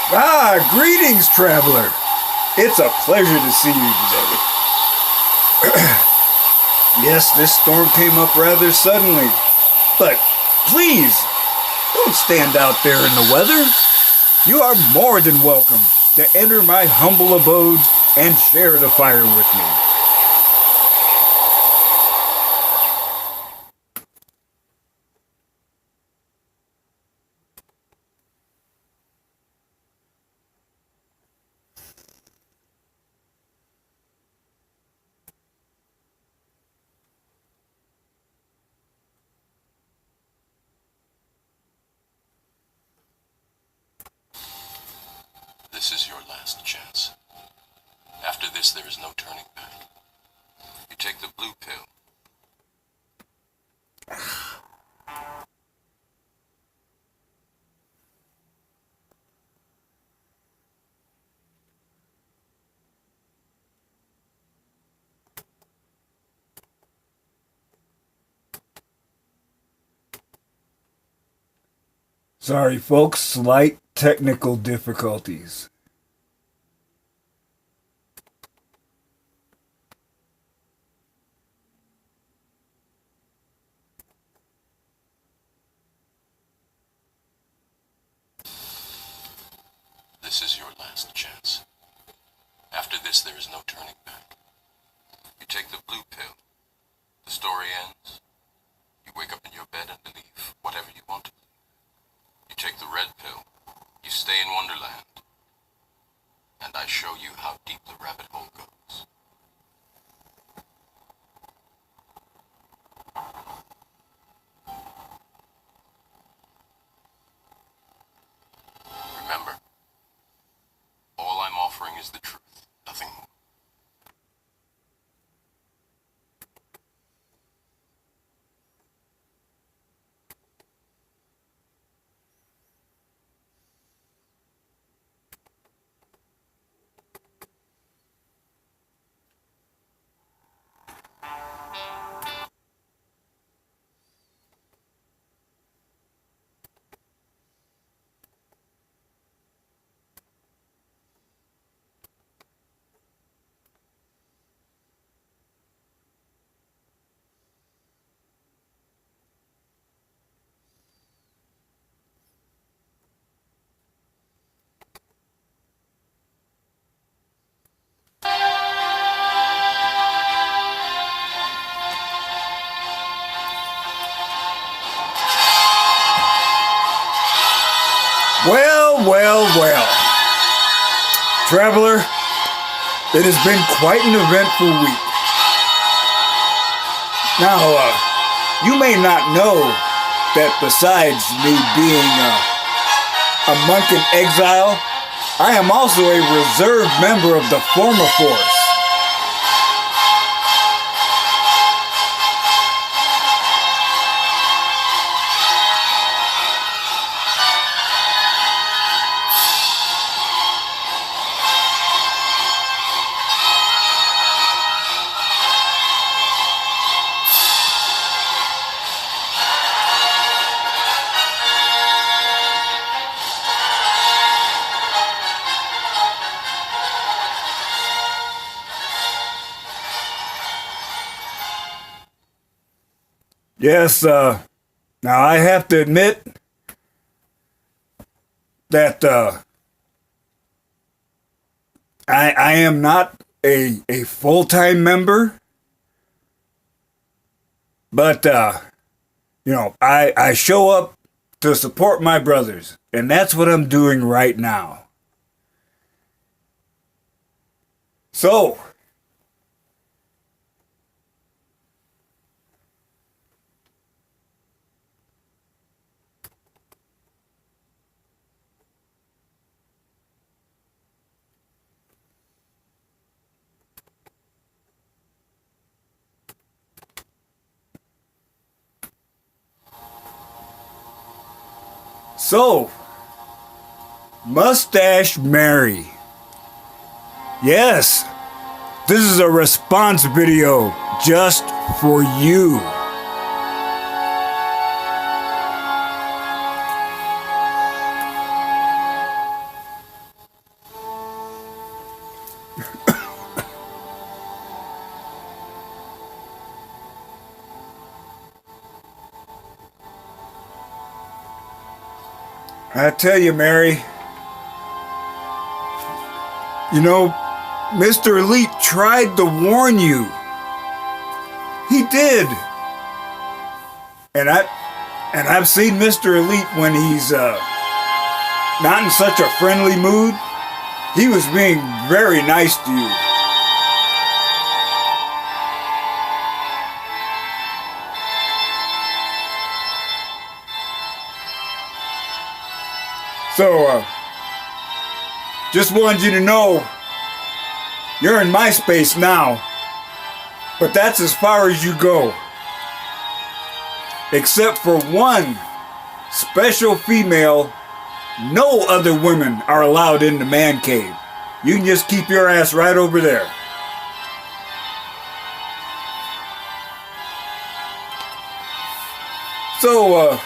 Greetings, traveler. It's a pleasure to see you today. Yes, this storm came up rather suddenly, but please, don't stand out there in the weather. You are more than welcome to enter my humble abode and share the fire with me. This is your last chance. After this, there is no turning back. You take the blue pill. Sorry, folks, slight technical difficulties. This is your last chance. After this, there is no turning back. You take the blue pill. The story ends. You wake up in your bed and believe whatever you want to believe. You take the red pill. You stay in Wonderland. And I show you how deep the rabbit hole goes. Remember, all I'm offering is the truth, nothing more. Well. Traveler, it has been quite an eventful week. Now, you may not know that besides me being a monk in exile, I am also a reserve member of the former force. Yes, now I have to admit that I am not a full-time member, but I show up to support my brothers, and that's what I'm doing right now. So, Mustache M3RRY. Yes, this is a response video just for you. I tell you, Mary, you know, Mr. Elite tried to warn you. He did. And I've seen Mr. Elite when he's not in such a friendly mood. He was being very nice to you. So, just wanted you to know, you're in my space now, but that's as far as you go. Except for one special female, no other women are allowed in the man cave. You can just keep your ass right over there. So,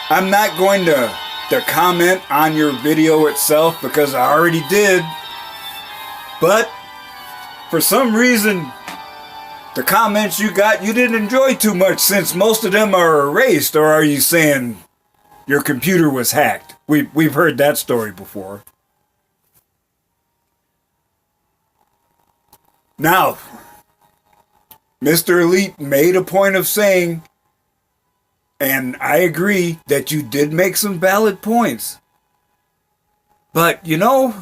I'm not going to comment on your video itself because I already did. But for some reason, the comments you got, you didn't enjoy too much since most of them are erased. Or are you saying your computer was hacked? We've heard that story before. Now, Mr. Elite made a point of saying, and I agree that you did make some valid points. But, you know,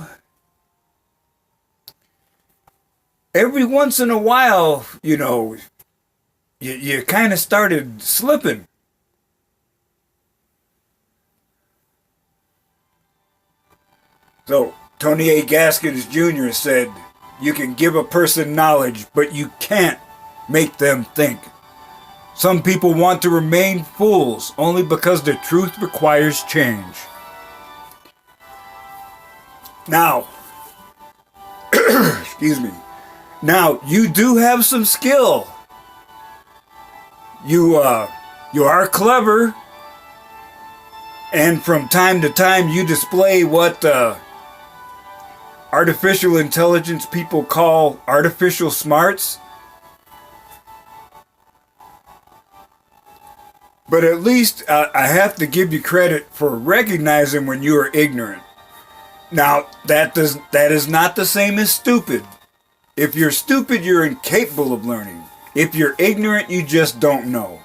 every once in a while, you know, you kind of started slipping. So, Tony A. Gaskins Jr. said, you can give a person knowledge, but you can't make them think. Some people want to remain fools only because the truth requires change. Now, excuse me. Now, you do have some skill. You are clever. And from time to time you display what artificial intelligence people call artificial smarts. But at least I have to give you credit for recognizing when you are ignorant. Now, that is not the same as stupid. If you're stupid, you're incapable of learning. If you're ignorant, you just don't know.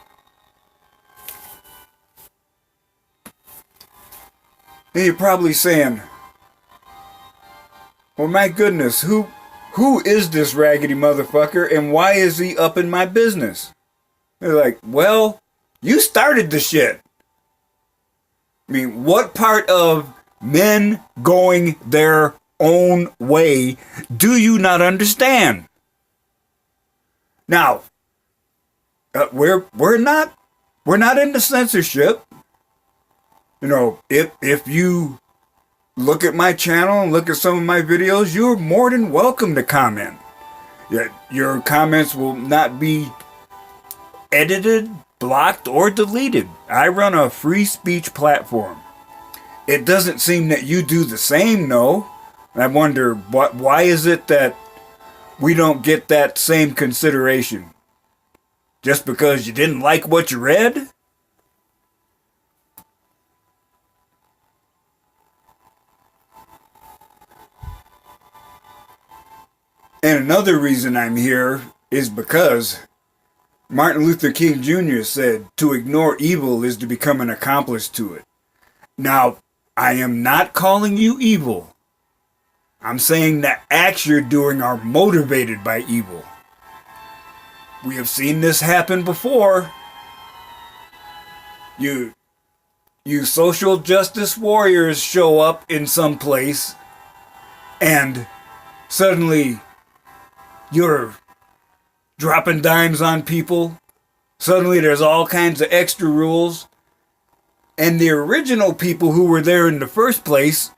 And you're probably saying, well, my goodness, who is this raggedy motherfucker and why is he up in my business? They're like, well, you started the shit. I mean, what part of men going their own way do you not understand? Now, we're not into censorship. You know, if you look at my channel and look at some of my videos, you're more than welcome to comment. Your comments will not be edited, blocked, or deleted. I run a free speech platform. It doesn't seem that you do the same, no. I wonder, why is it that we don't get that same consideration? Just because you didn't like what you read? And another reason I'm here is because Martin Luther King Jr. said, to ignore evil is to become an accomplice to it. Now, I am not calling you evil. I'm saying the acts you're doing are motivated by evil. We have seen this happen before. You social justice warriors show up in some place and suddenly you're dropping dimes on people. Suddenly there's all kinds of extra rules. And the original people who were there in the first place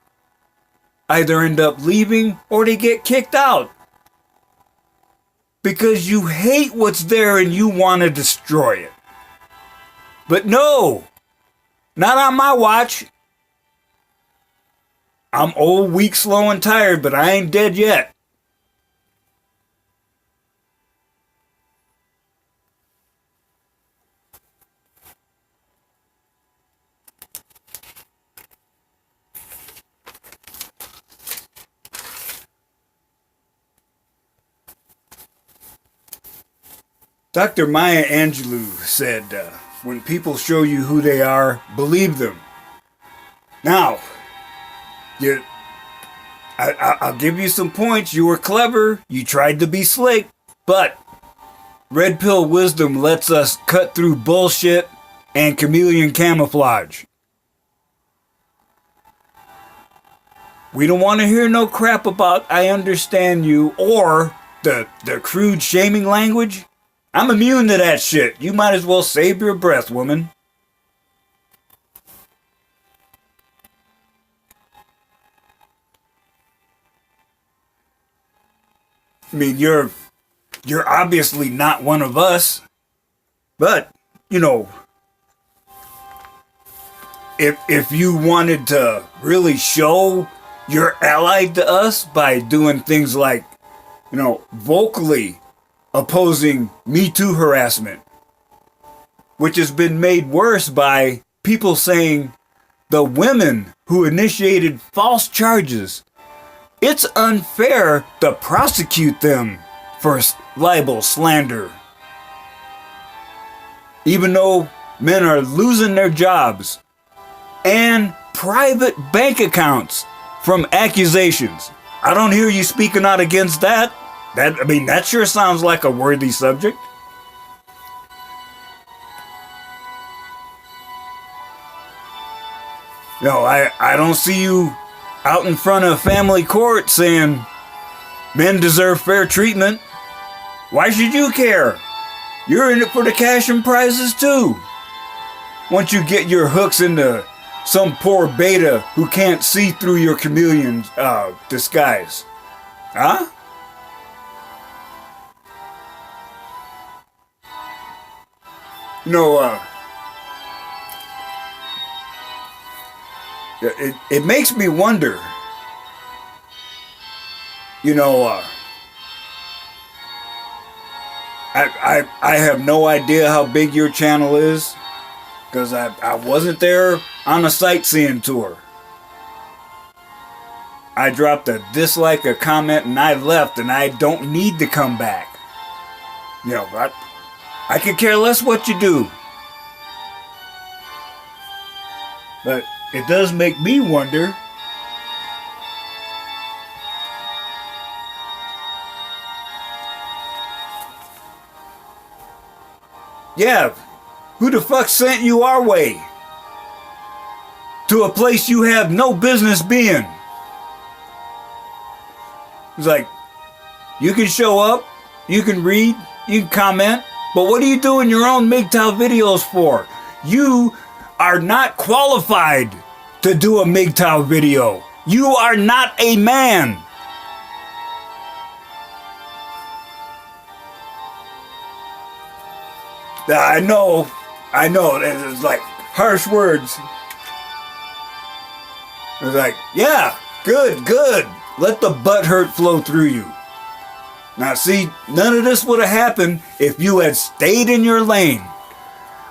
either end up leaving or they get kicked out. Because you hate what's there and you want to destroy it. But no, not on my watch. I'm old, weak, slow, and tired, but I ain't dead yet. Dr. Maya Angelou said, when people show you who they are, believe them. Now, I'll give you some points. You were clever. You tried to be slick. But red pill wisdom lets us cut through bullshit and chameleon camouflage. We don't want to hear no crap about I understand you or the crude shaming language. I'm immune to that shit. You might as well save your breath, woman. I mean, you're obviously not one of us. But, you know, if you wanted to really show you're allied to us by doing things like, you know, vocally opposing Me Too harassment, which has been made worse by people saying the women who initiated false charges, it's unfair to prosecute them for libel, slander. Even though men are losing their jobs and private bank accounts from accusations. I don't hear you speaking out against that. That sure sounds like a worthy subject. No, I don't see you out in front of family court saying men deserve fair treatment. Why should you care? You're in it for the cash and prizes too. Once you get your hooks into some poor beta who can't see through your chameleon disguise. Huh? No, it makes me wonder, you know, I have no idea how big your channel is, because I wasn't there on a sightseeing tour. I dropped a dislike, a comment, and I left, and I don't need to come back. You know, I could care less what you do. But it does make me wonder, yeah, who the fuck sent you our way? To a place you have no business being. It's like, you can show up, you can read, you can comment, but what are you doing your own MGTOW videos for? You are not qualified to do a MGTOW video. You are not a man. I know, it's like harsh words. It's like, yeah, good. Let the butt hurt flow through you. Now see, none of this would have happened if you had stayed in your lane.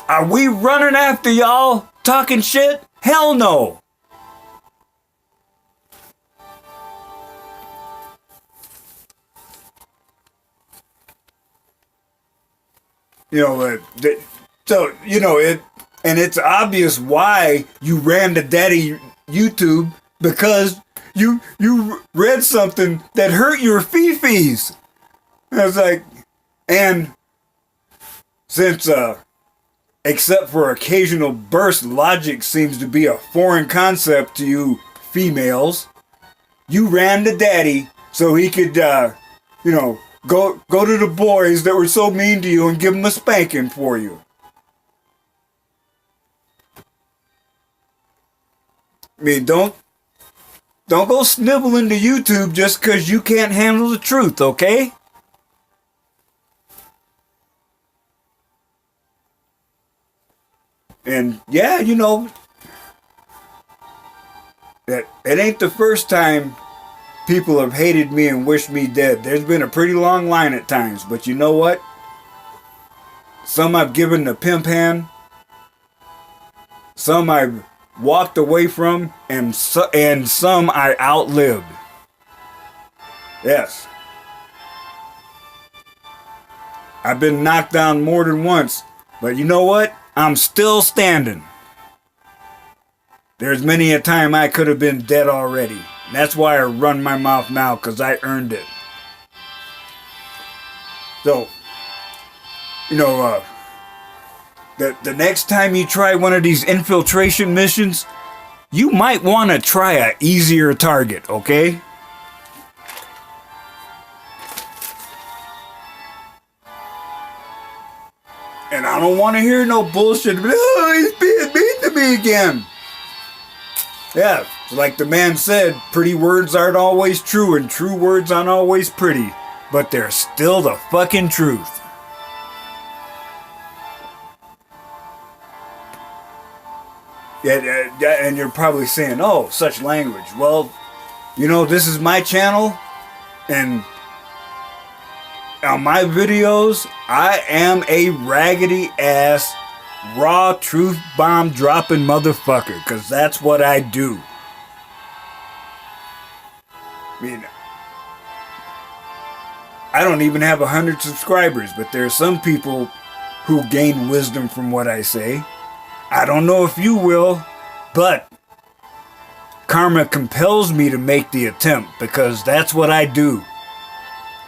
Are we running after y'all talking shit? Hell no. You know, so, you know, and it's obvious why you ran to Daddy YouTube, because you read something that hurt your fifis. I was like, and since, except for occasional burst, logic seems to be a foreign concept to you females, you ran to Daddy so he could, you know, go to the boys that were so mean to you and give them a spanking for you. I mean, don't go sniveling to YouTube just because you can't handle the truth, okay? And yeah, you know, that it ain't the first time people have hated me and wished me dead. There's been a pretty long line at times, but you know what? Some I've given the pimp hand, some I've walked away from, and some I outlived. Yes. I've been knocked down more than once, but you know what? I'm still standing. There's many a time I could have been dead already. And that's why I run my mouth now, because I earned it. So, you know, the next time you try one of these infiltration missions, you might want to try an easier target, okay? And I don't want to hear no bullshit. Oh, he's being mean to me again. Yeah, like the man said, pretty words aren't always true, and true words aren't always pretty. But they're still the fucking truth. Yeah, and you're probably saying, oh, such language. Well, you know, this is my channel, and on my videos, I am a raggedy ass, raw truth bomb dropping motherfucker, because that's what I do. I mean, I don't even have 100 subscribers, but there are some people who gain wisdom from what I say. I don't know if you will, but karma compels me to make the attempt, because that's what I do.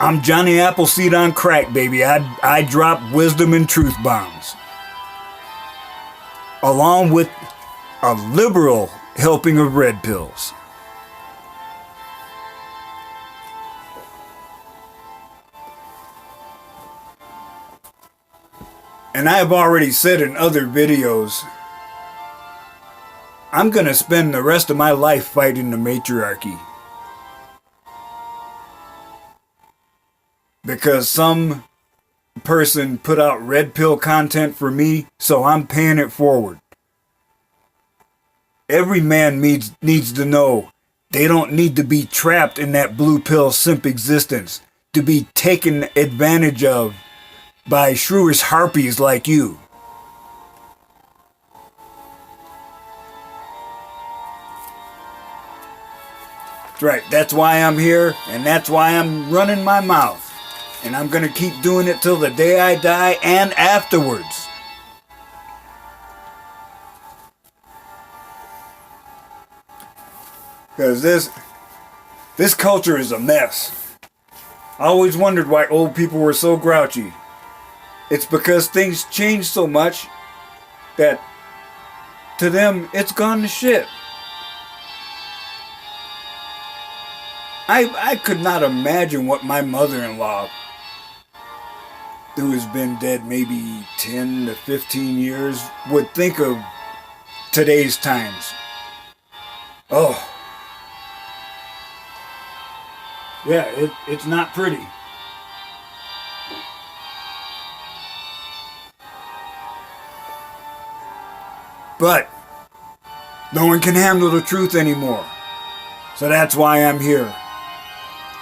I'm Johnny Appleseed on crack, baby. I drop wisdom and truth bombs. Along with a liberal helping of red pills. And I've already said in other videos, I'm gonna spend the rest of my life fighting the matriarchy. Because some person put out red pill content for me, so I'm paying it forward. Every man needs to know they don't need to be trapped in that blue pill simp existence, to be taken advantage of by shrewish harpies like you. That's right, that's why I'm here, and that's why I'm running my mouth. And I'm gonna keep doing it till the day I die and afterwards. Because this culture is a mess. I always wondered why old people were so grouchy. It's because things change so much that to them it's gone to shit. I could not imagine what my mother-in-law, who has been dead maybe 10 to 15 years, would think of today's times. Oh. Yeah, it's not pretty. But no one can handle the truth anymore. So that's why I'm here.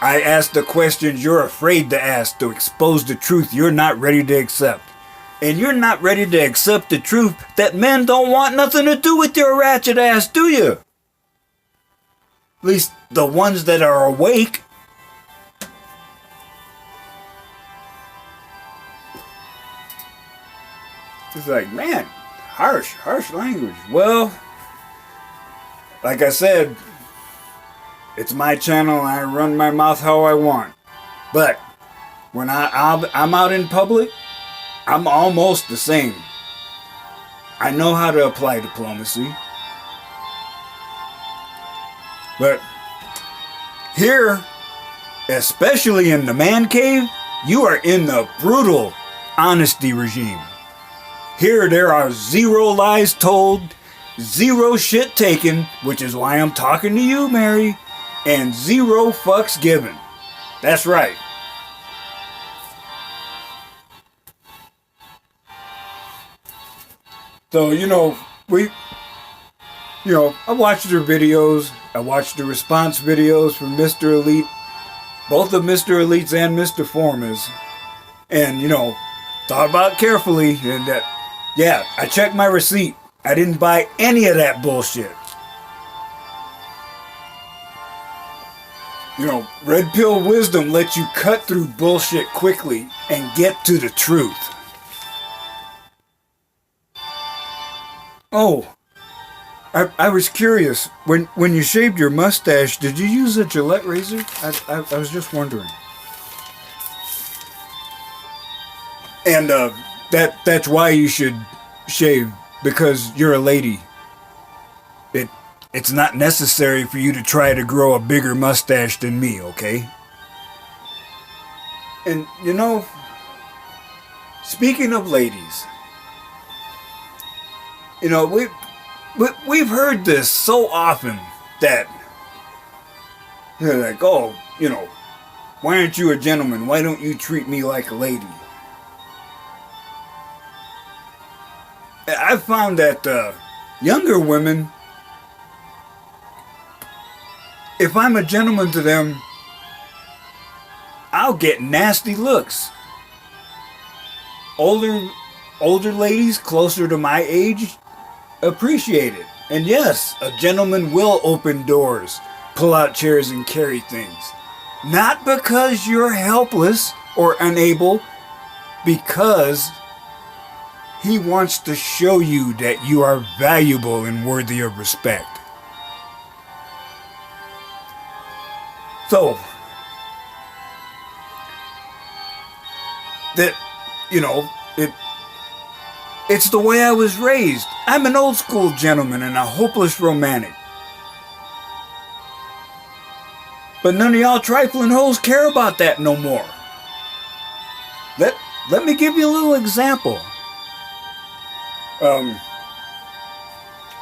I ask the questions you're afraid to ask, to expose the truth you're not ready to accept. And you're not ready to accept the truth that men don't want nothing to do with your ratchet ass, do you? At least the ones that are awake. It's like, man, harsh language. Well, like I said, it's my channel and I run my mouth how I want. But when I'm out in public, I'm almost the same. I know how to apply diplomacy. But here, especially in the man cave, you are in the brutal honesty regime. Here there are zero lies told, zero shit taken, which is why I'm talking to you, Mary, and zero fucks given. That's right. So, you know, You know, I watched her videos. I watched the response videos from Mr. Elite. Both of Mr. Elite's and Mr. Forma's. And, you know, thought about it carefully. And, yeah, I checked my receipt. I didn't buy any of that bullshit. You know, Red Pill Wisdom lets you cut through bullshit quickly and get to the truth. Oh, I was curious. When you shaved your mustache, did you use a Gillette razor? I was just wondering. And that's why you should shave, because you're a lady. It's not necessary for you to try to grow a bigger mustache than me, okay? And, you know, speaking of ladies, you know, we've heard this so often that they're like, oh, you know, why aren't you a gentleman? Why don't you treat me like a lady? I've found that younger women, if I'm a gentleman to them, I'll get nasty looks. Older ladies closer to my age appreciate it. And yes, a gentleman will open doors, pull out chairs, and carry things. Not because you're helpless or unable, because he wants to show you that you are valuable and worthy of respect. So, that, you know, it's the way I was raised. I'm an old school gentleman and a hopeless romantic. But none of y'all trifling hoes care about that no more. Let me give you a little example.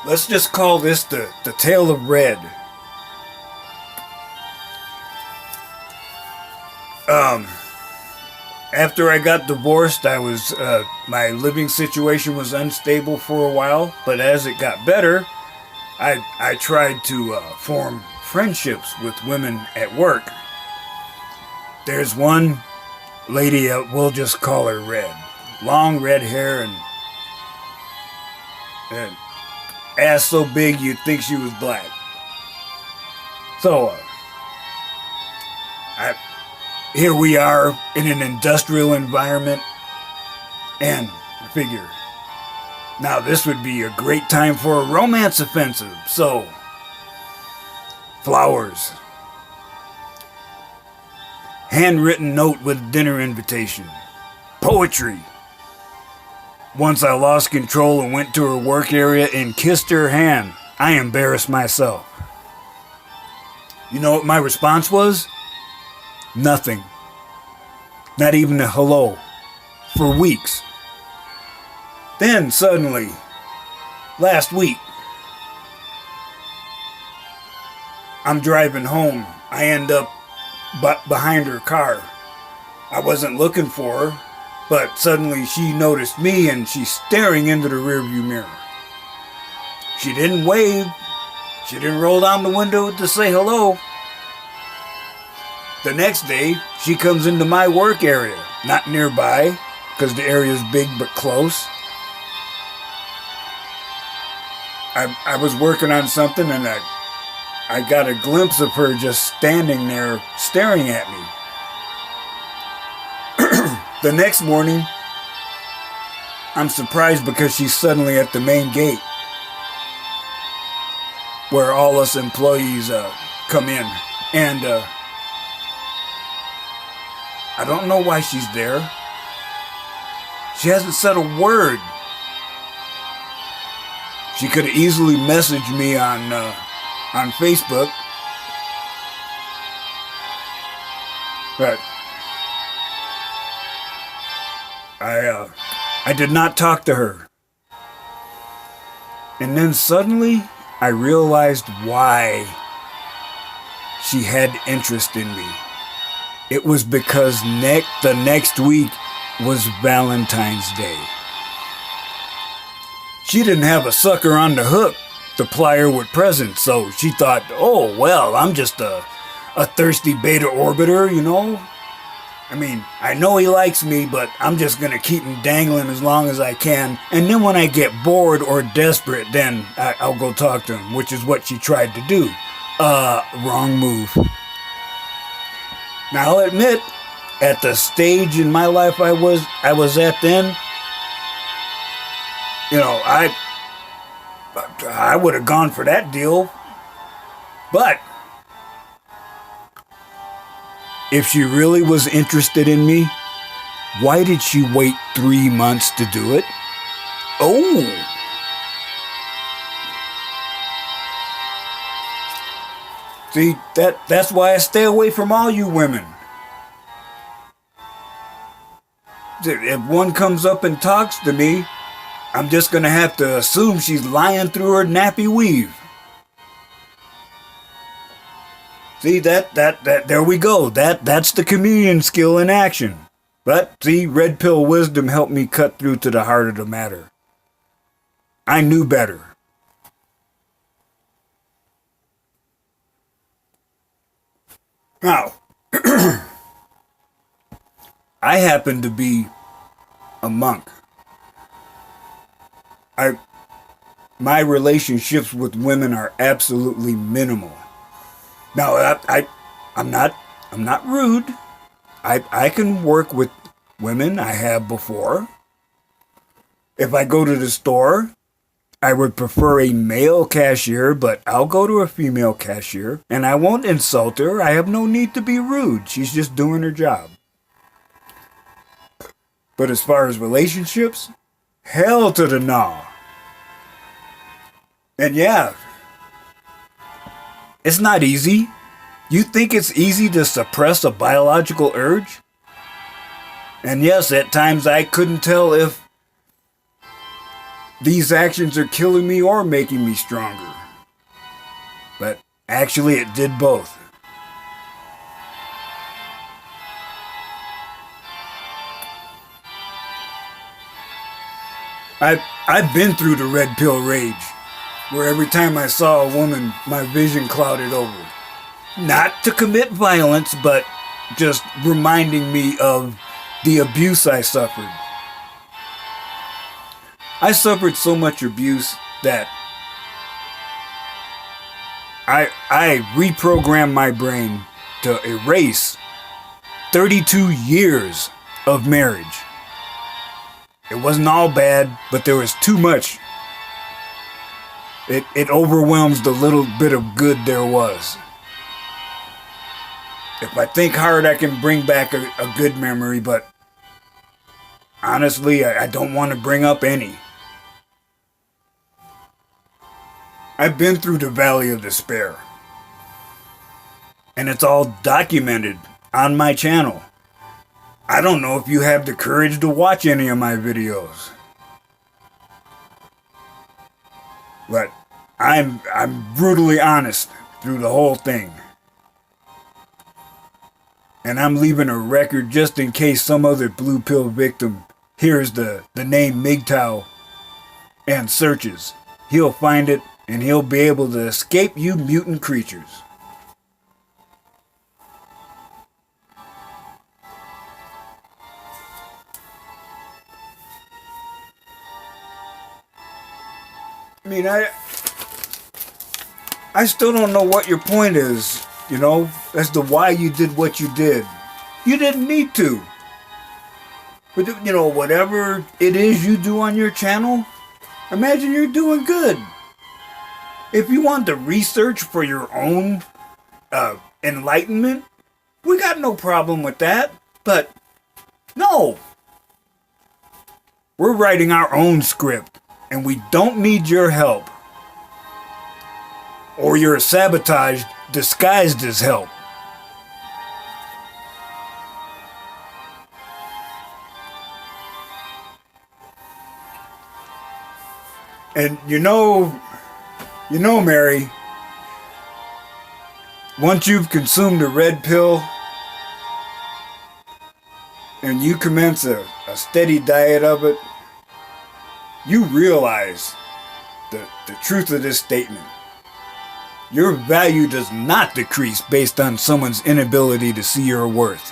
Let's just call this the tale of Red. After I got divorced, my living situation was unstable for a while, but as it got better, I tried to form friendships with women at work. There's one lady, we'll just call her Red. Long red hair and ass so big you'd think she was black. So, here we are in an industrial environment, and I figure, now this would be a great time for a romance offensive. So, flowers, handwritten note with dinner invitation, poetry. Once I lost control and went to her work area and kissed her hand, I embarrassed myself. You know what my response was? Nothing. Not even a hello. For weeks. Then suddenly, last week, I'm driving home. I end up behind her car. I wasn't looking for her, but suddenly she noticed me and she's staring into the rearview mirror. She didn't wave. She didn't roll down the window to say hello. The next day, she comes into my work area. Not nearby, because the area's big but close. I was working on something and I got a glimpse of her just standing there staring at me. The next morning, I'm surprised because she's suddenly at the main gate where all us employees come in. And I don't know why she's there. She hasn't said a word. She could have easily messaged me on Facebook. But I did not talk to her. And then suddenly I realized why she had interest in me. It was because the next week was Valentine's Day. She didn't have a sucker on the hook to ply her with presents, so she thought, oh, well, I'm just a thirsty beta orbiter, you know? I mean, I know he likes me, but I'm just gonna keep him dangling as long as I can, and then when I get bored or desperate, then I'll go talk to him, which is what she tried to do. Wrong move. Now, I'll admit, at the stage in my life I was at then, you know, I would have gone for that deal. But if she really was interested in me, why did she wait 3 months to do it? Oh! See, that's why I stay away from all you women. If one comes up and talks to me, I'm just gonna have to assume she's lying through her nappy weave. See, there we go. That's the comedian skill in action. But, see, red pill wisdom helped me cut through to the heart of the matter. I knew better. Now, I happen to be a monk. My relationships with women are absolutely minimal. Now, I'm not rude. I can work with women. I have before. If I go to the store, I would prefer a male cashier, but I'll go to a female cashier, and I won't insult her. I have no need to be rude. She's just doing her job. But as far as relationships, hell to the no. And yeah, it's not easy. You think it's easy to suppress a biological urge? And yes, at times I couldn't tell if these actions are killing me or making me stronger. But actually it did both. I've been through the red pill rage, where every time I saw a woman, my vision clouded over. Not to commit violence, but just reminding me of the abuse I suffered. I suffered so much abuse that I reprogrammed my brain to erase 32 years of marriage. It wasn't all bad, but there was too much. It overwhelms the little bit of good there was. If I think hard, I can bring back a good memory, but honestly, I don't want to bring up any. I've been through the valley of despair. And it's all documented on my channel. I don't know if you have the courage to watch any of my videos. But I'm brutally honest through the whole thing. And I'm leaving a record just in case some other blue pill victim hears the name MGTOW and searches. He'll find it and he'll be able to escape you mutant creatures. I mean, I still don't know what your point is, you know, as to why you did what you did. You didn't need to. But, you know, whatever it is you do on your channel, imagine you're doing good. If you want to research for your own enlightenment, we got no problem with that. But, no. We're writing our own script. And we don't need your help. Or your sabotage disguised as help. And you know, Mary, once you've consumed a red pill and you commence a steady diet of it, you realize the truth of this statement. Your value does not decrease based on someone's inability to see your worth.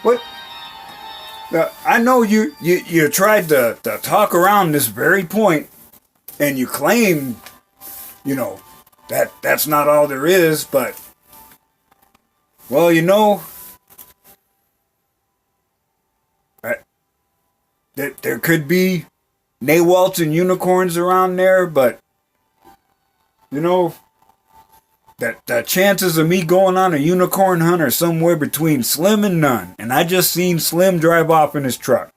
What? I know you tried to talk around this very point, and you claim, that's not all there is, but, well, that there could be nawalts and unicorns around there, but, that the chances of me going on a unicorn hunt are somewhere between slim and none. And I just seen Slim drive off in his truck.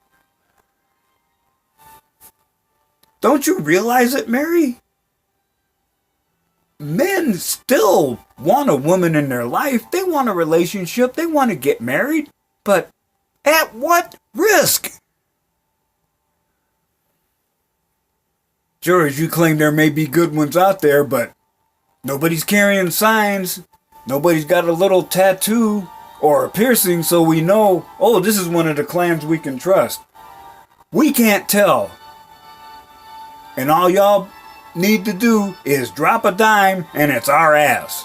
Don't you realize it, Mary? Men still want a woman in their life. They want a relationship. They want to get married. But at what risk? Sure, as you claim there may be good ones out there, but nobody's carrying signs. Nobody's got a little tattoo or a piercing, so we know, oh, this is one of the clans we can trust. We can't tell. And all y'all need to do is drop a dime and it's our ass.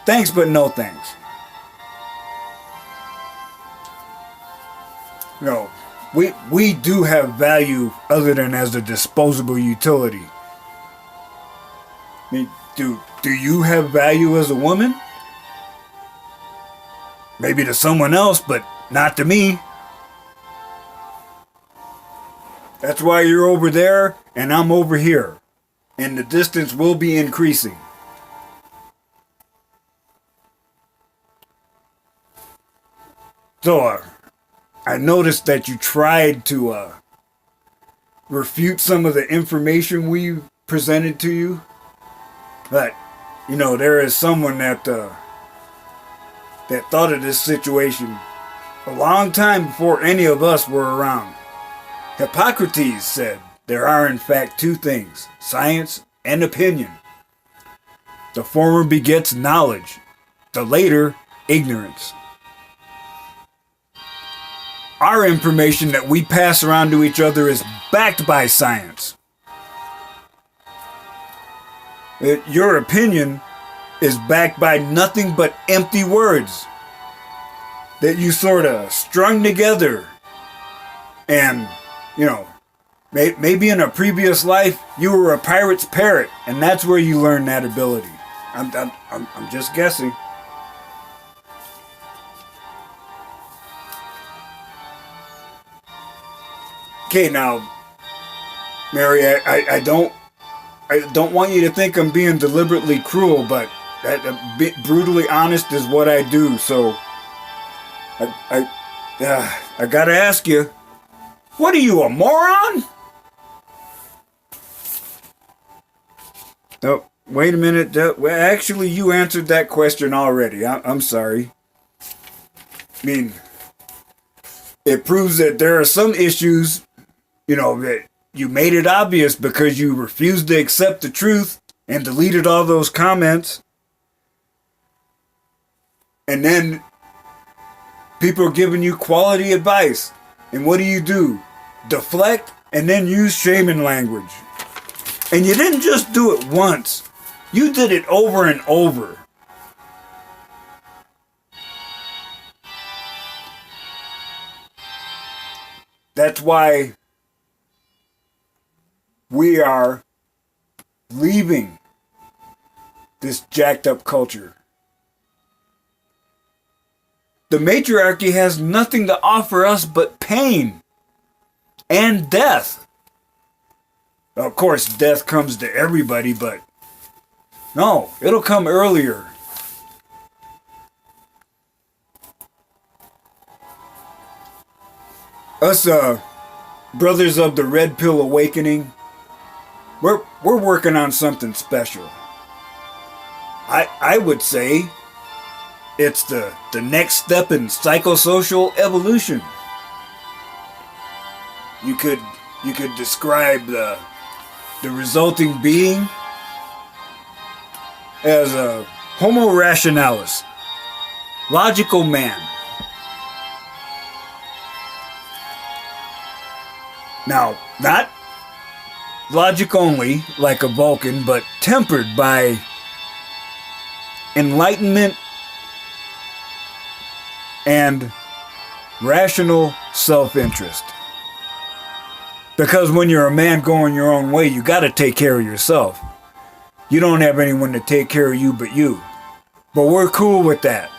Thanks, but no thanks. No, we do have value other than as a disposable utility. I mean, do you have value as a woman? Maybe to someone else, but not to me. That's why you're over there and I'm over here. And the distance will be increasing. So, I noticed that you tried to refute some of the information we presented to you. But, there is someone that thought of this situation a long time before any of us were around. Hippocrates said there are in fact two things, science and opinion. The former begets knowledge, the later ignorance. Our information that we pass around to each other is backed by science. Your opinion is backed by nothing but empty words that you sort of strung together. And, maybe in a previous life you were a pirate's parrot, and that's where you learned that ability. I'm just guessing. Okay, now, Mary, I don't want you to think I'm being deliberately cruel, but brutally honest is what I do. So, I gotta ask you, what are you, a moron? Oh, wait a minute. Well, actually, you answered that question already. I'm sorry. I mean, it proves that there are some issues, that you made it obvious because you refused to accept the truth and deleted all those comments. And then people are giving you quality advice. And what do? Deflect and then use shaming language. And you didn't just do it once. You did it over and over. That's why we are leaving this jacked up culture. The matriarchy has nothing to offer us but pain and death. Of course, death comes to everybody, but no, it'll come earlier. Us, brothers of the Red Pill Awakening, we're working on something special. I would say it's the next step in psychosocial evolution. You could describe the resulting being as a Homo rationalis, logical man. Now, not logic only, like a Vulcan, but tempered by enlightenment and rational self-interest. Because when you're a man going your own way, you got to take care of yourself. You don't have anyone to take care of you but you. But we're cool with that.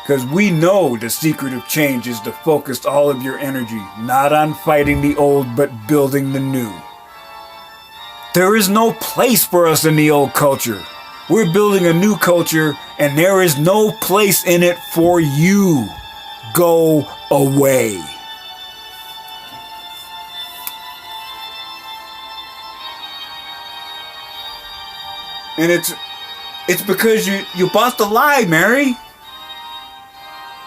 Because we know the secret of change is to focus all of your energy, not on fighting the old, but building the new. There is no place for us in the old culture. We're building a new culture, and there is no place in it for you. Go away. And it's because you bought the lie, Mary.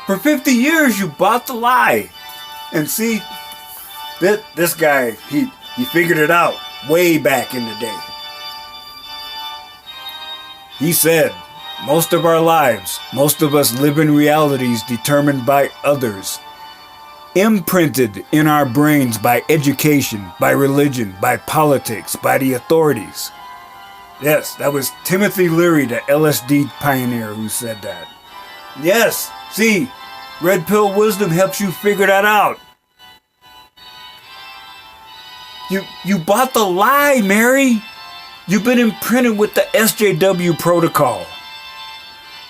For 50 years you bought the lie. And see, this guy, he figured it out way back in the day. He said, most of our lives, most of us live in realities determined by others. Imprinted in our brains by education, by religion, by politics, by the authorities. Yes, that was Timothy Leary, the LSD pioneer, who said that. Yes, see, red pill wisdom helps you figure that out. You bought the lie, Mary. You've been imprinted with the SJW protocol.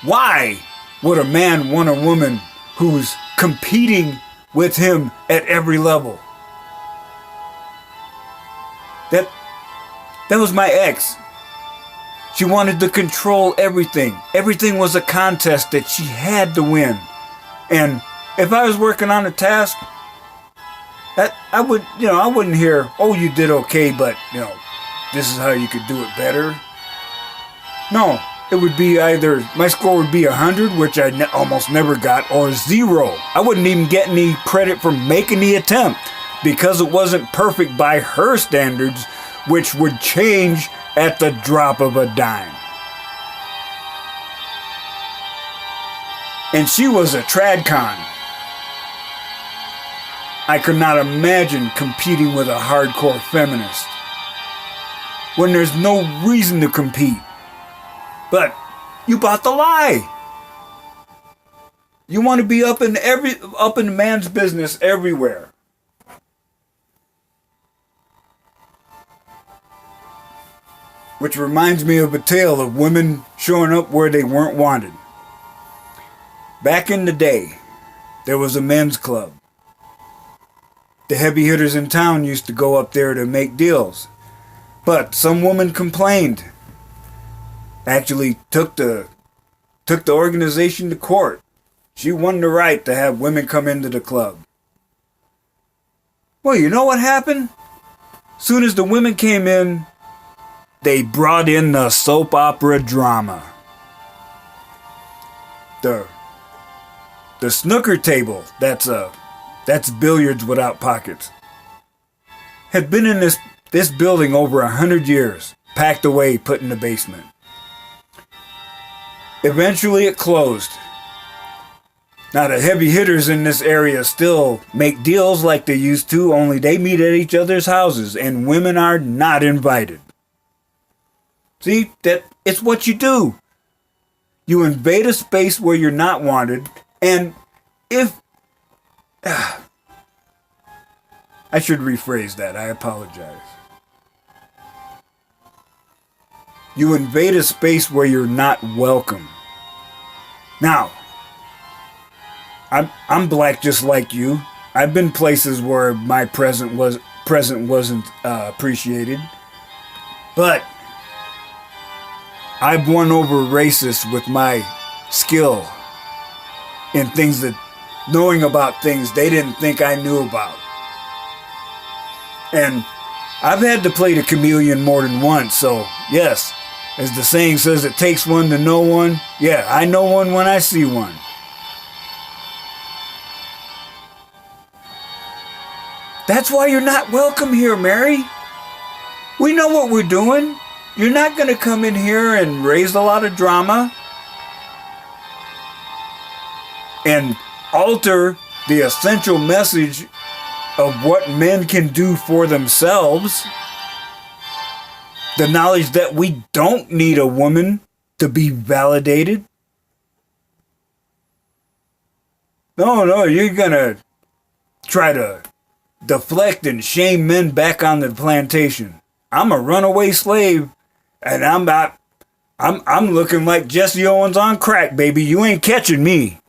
Why would a man want a woman who's competing with him at every level? That was my ex. She wanted to control everything. Everything was a contest that she had to win. And if I was working on a task, I wouldn't hear, "Oh, you did okay, but this is how you could do it better." No, it would be either my score would be 100, which I almost never got, or 0. I wouldn't even get any credit for making the attempt because it wasn't perfect by her standards, which would change at the drop of a dime. And she was a tradcon. I could not imagine competing with a hardcore feminist when there's no reason to compete. But you bought the lie. You want to be up in man's business everywhere. Which reminds me of a tale of women showing up where they weren't wanted. Back in the day, there was a men's club. The heavy hitters in town used to go up there to make deals. But some woman complained. Actually took the organization to court. She won the right to have women come into the club. Well, you know what happened? Soon as the women came in, they brought in the soap opera drama. The snooker table, that's billiards without pockets, had been in this building over 100 years, packed away, put in the basement. Eventually it closed. Now the heavy hitters in this area still make deals like they used to, only they meet at each other's houses and women are not invited. See, that it's what you do. You invade a space where you're not wanted, and if... I should rephrase that, I apologize. You invade a space where you're not welcome. Now, I'm black just like you. I've been places where my presence wasn't appreciated. But I've won over racists with my skill in things that, knowing about things they didn't think I knew about. And I've had to play the chameleon more than once, so yes, as the saying says, it takes one to know one. Yeah, I know one when I see one. That's why you're not welcome here, Mary. We know what we're doing. You're not going to come in here and raise a lot of drama and alter the essential message of what men can do for themselves. The knowledge that we don't need a woman to be validated. No, you're gonna try to deflect and shame men back on the plantation. I'm a runaway slave, and I'm looking like Jesse Owens on crack, baby. You ain't catching me.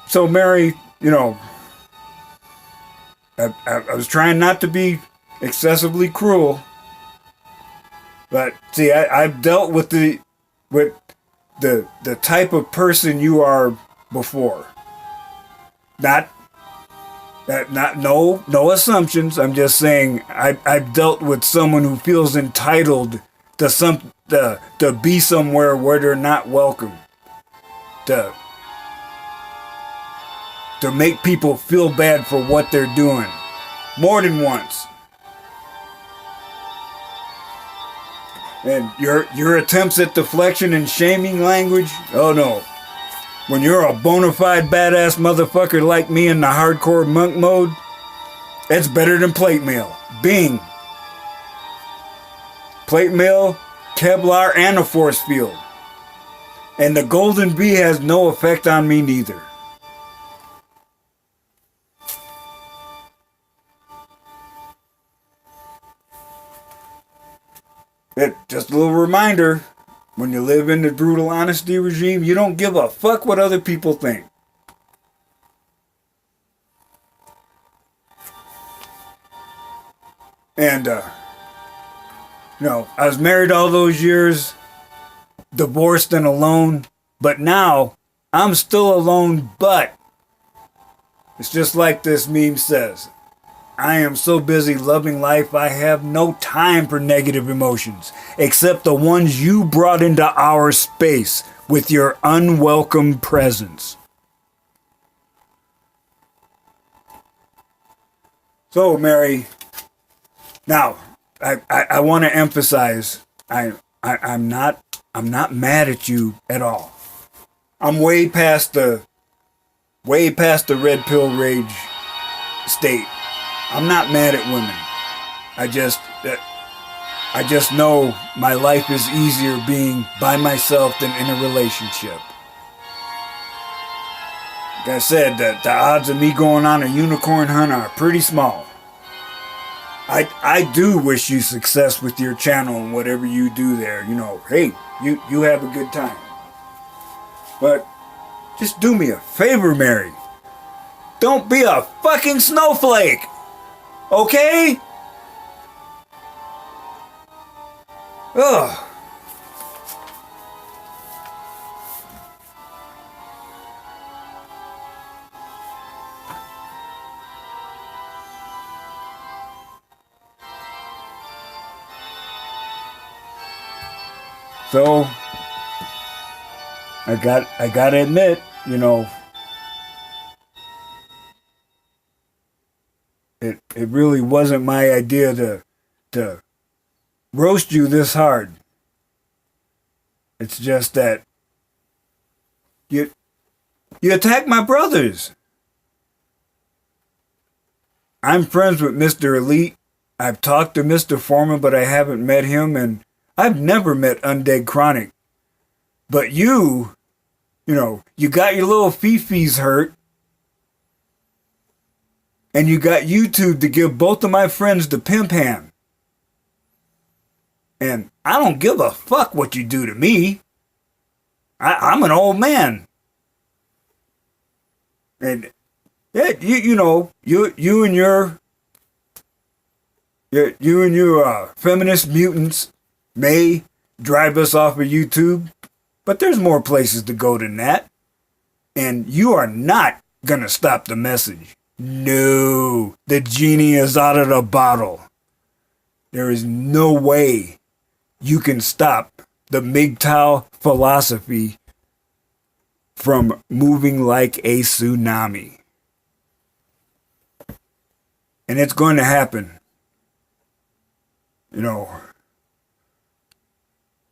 So, Mary, you know, I was trying not to be excessively cruel, but see, I've dealt with the type of person you are before. No assumptions. I'm just saying I've dealt with someone who feels entitled to be somewhere where they're not welcome. To make people feel bad for what they're doing. More than once. And your attempts at deflection and shaming language? Oh no. When you're a bona fide badass motherfucker like me in the hardcore monk mode, it's better than plate mail. Bing. Plate mail, Kevlar, and a force field. And the golden bee has no effect on me neither. Just a little reminder, when you live in the brutal honesty regime, you don't give a fuck what other people think. And, I was married all those years, divorced and alone, but now I'm still alone, but it's just like this meme says. I am so busy loving life, I have no time for negative emotions, except the ones you brought into our space with your unwelcome presence. So, Mary, now, I want to emphasize, I'm not mad at you at all. I'm way past the red pill rage state. I'm not mad at women. I just know my life is easier being by myself than in a relationship. Like I said, the odds of me going on a unicorn hunt are pretty small. I do wish you success with your channel and whatever you do there. Hey, you have a good time. But just do me a favor, Mary. Don't be a fucking snowflake. Okay? Ugh. So I gotta admit, it really wasn't my idea to roast you this hard. It's just that you attack my brothers. I'm friends with Mr. Elite. I've talked to Mr. Foreman, but I haven't met him, and I've never met Undead Chronic. But you got your little fifis hurt. And you got YouTube to give both of my friends the pimp hand. And I don't give a fuck what you do to me. I'm an old man. And you and your feminist mutants may drive us off of YouTube, but there's more places to go than that. And you are not gonna stop the message. No, the genie is out of the bottle. There is no way you can stop the MGTOW philosophy from moving like a tsunami. And it's going to happen.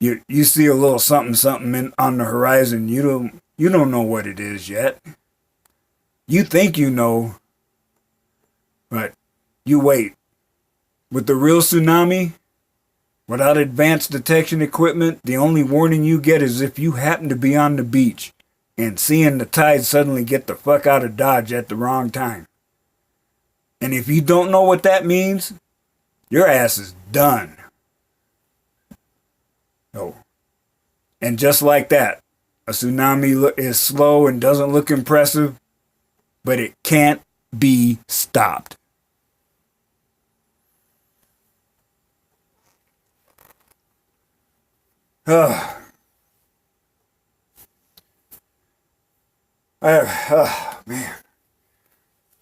You see a little something on the horizon. You don't know what it is yet. You think you know, but you wait. With the real tsunami, without advanced detection equipment, the only warning you get is if you happen to be on the beach and seeing the tide suddenly get the fuck out of Dodge at the wrong time. And if you don't know what that means, your ass is done. Oh. And just like that, a tsunami is slow and doesn't look impressive, but it can't be stopped. Oh, man.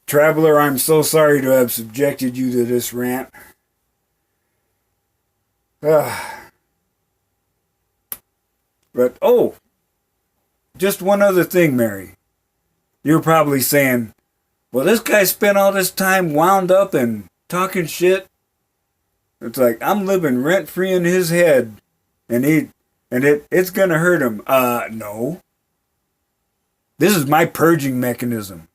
Traveler, I'm so sorry to have subjected you to this rant. But, just one other thing, Mary. You're probably saying, well, this guy spent all this time wound up and talking shit. It's like, I'm living rent-free in his head, and it's gonna hurt him. No. This is my purging mechanism.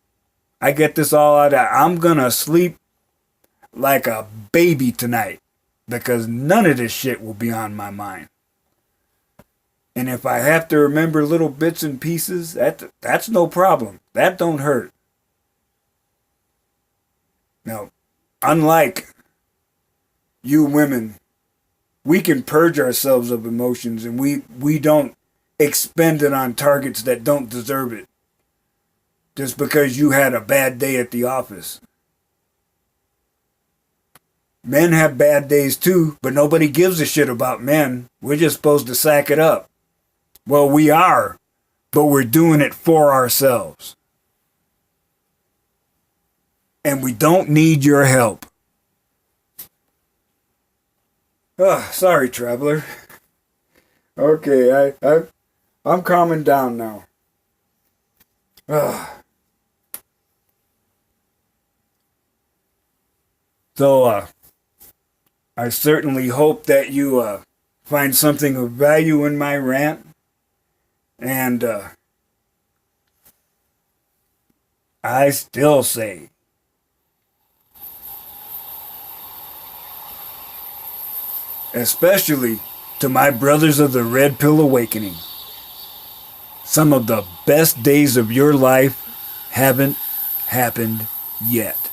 I get this all out. I'm gonna sleep like a baby tonight, because none of this shit will be on my mind. And if I have to remember little bits and pieces, that's no problem. That don't hurt. Now, unlike you women, we can purge ourselves of emotions, and we don't expend it on targets that don't deserve it. Just because you had a bad day at the office. Men have bad days too, but nobody gives a shit about men. We're just supposed to sack it up. Well, we are, but we're doing it for ourselves. And we don't need your help. Sorry, traveler. Okay, I'm calming down now. So, I certainly hope that you find something of value in my rant. And I still say, especially to my brothers of the Red Pill Awakening, some of the best days of your life haven't happened yet.